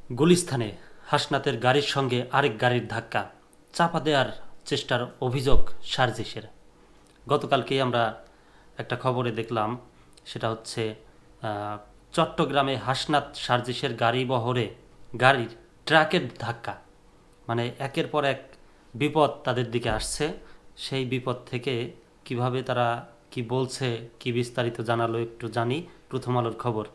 গুলিস্তানে হাসনাতের গাড়ির সঙ্গে আরেক গাড়ির ধাক্কা, চাপা দেওয়ার চেষ্টার অভিযোগ সার্জিসের। গতকালকেই আমরা একটা খবরে দেখলাম, সেটা হচ্ছে চট্টগ্রামে হাসনাত সার্জিসের গাড়ির ট্রাকের ধাক্কা। মানে একের পর এক বিপদ তাদের দিকে আসছে। সেই বিপদ থেকে কিভাবে তারা কি বলছে, কি বিস্তারিত জানালো একটু জানি। প্রথম আলোর খবর।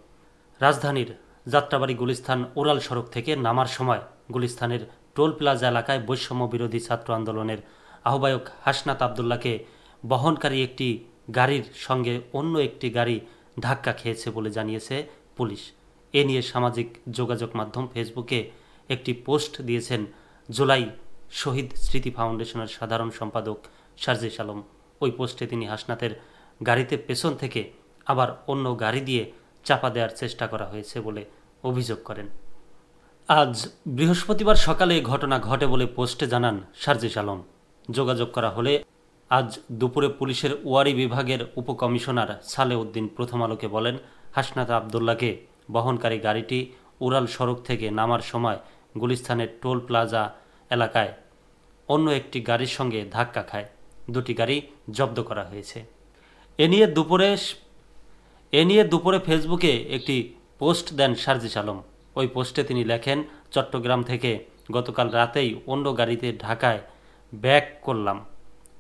রাজধানীর যাত্রাবাড়ি গুলিস্তান ওরাল সড়ক থেকে নামার সময় গুলিস্তানের টোল প্লাজা এলাকায় বৈষম্য বিরোধী ছাত্র আন্দোলনের আহ্বায়ক হাসনাত আবদুল্লাহকে বহনকারী একটি গাড়ির সঙ্গে অন্য একটি গাড়ি ধাক্কা খেয়েছে বলে জানিয়েছে পুলিশ। এ নিয়ে সামাজিক যোগাযোগ মাধ্যম ফেসবুকে একটি পোস্ট দিয়েছেন জুলাই শহীদ স্মৃতি ফাউন্ডেশনের সাধারণ সম্পাদক সার্জিস আলম। ওই পোস্টে তিনি হাসনাতের গাড়িতে পেছন থেকে আবার অন্য গাড়ি দিয়ে চাপা দেওয়ার চেষ্টা করা হয়েছে বলে অভিযোগ করেন। আজ বৃহস্পতিবার সকালে ঘটনা ঘটে বলে পোস্টে জানান সার্জিস আলম। যোগাযোগ করা হলে আজ দুপুরে পুলিশের ওয়ারি বিভাগের উপকমিশনার সালে উদ্দিন প্রথম আলোকে বলেন, হাসনাত আবদুল্লাহকে বহনকারী গাড়িটি উড়াল সড়ক থেকে নামার সময় গুলিস্তানের টোল প্লাজা এলাকায় অন্য একটি গাড়ির সঙ্গে ধাক্কা খায়। দুটি গাড়ি জব্দ করা হয়েছে। এ নিয়ে দুপুরে ফেসবুকে একটি পোস্ট দেন সার্জিস আলম। ওই পোস্টে তিনি লেখেন, চট্টগ্রাম থেকে গতকাল রাতেই অন্য গাড়িতে ঢাকায় ব্যাক করলাম।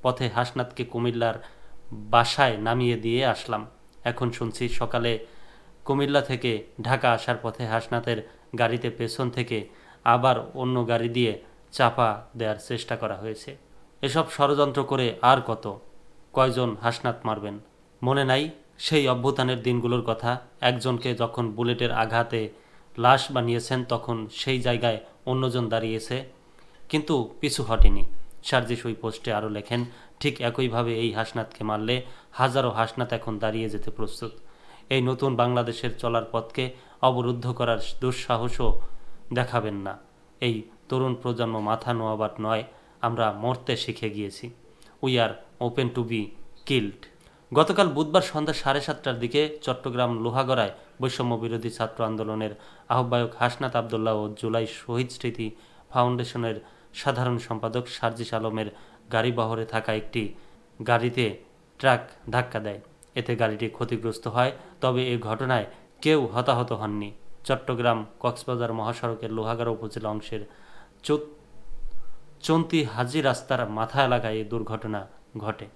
পথে হাসনাতকে কুমিল্লার বাসায় নামিয়ে দিয়ে আসলাম। এখন শুনছি সকালে কুমিল্লা থেকে ঢাকা আসার পথে হাসনাতের গাড়িতে পেছন থেকে আবার অন্য গাড়ি দিয়ে চাপা দেওয়ার চেষ্টা করা হয়েছে। এসব ষড়যন্ত্র করে আর কয়জন হাসনাত মারবেন? মনে নাই সেই অভ্যুত্থানের দিনগুলোর কথা? একজনকে যখন বুলেটের আঘাতে লাশ বানিয়েছেন তখন সেই জায়গায় অন্যজন দাঁড়িয়েছে, কিন্তু পিছু হটেনি। সার্জিস ওই পোস্টে আরও লেখেন, ঠিক একইভাবে এই হাসনাতকে মারলে হাজারো হাসনাত এখন দাঁড়িয়ে যেতে প্রস্তুত। এই নতুন বাংলাদেশের চলার পথকে অবরুদ্ধ করার দুঃসাহসও দেখাবেন না। এই তরুণ প্রজন্ম মাথা নোয়াবার নয়, আমরা মরতে শিখে গিয়েছি। We are open to be killed. গতকাল বুধবার সন্ধ্যা 7:30টার দিকে চট্টগ্রাম লোহাগড়ায় বৈষম্য বিরোধী ছাত্র আন্দোলনের আহ্বায়ক হাসনাত আবদুল্লাহ ও জুলাই শহীদ স্মৃতি ফাউন্ডেশনের সাধারণ সম্পাদক সার্জিস আলমের গাড়িবহরে থাকা একটি গাড়িতে ট্রাক ধাক্কা দেয়। এতে গাড়িটি ক্ষতিগ্রস্ত হয়, তবে এ ঘটনায় কেউ হতাহত হননি। চট্টগ্রাম কক্সবাজার মহাসড়কের লোহাগড়া উপজেলা অংশের চন্তি হাজি রাস্তার মাথা এলাকায় এই দুর্ঘটনা ঘটে।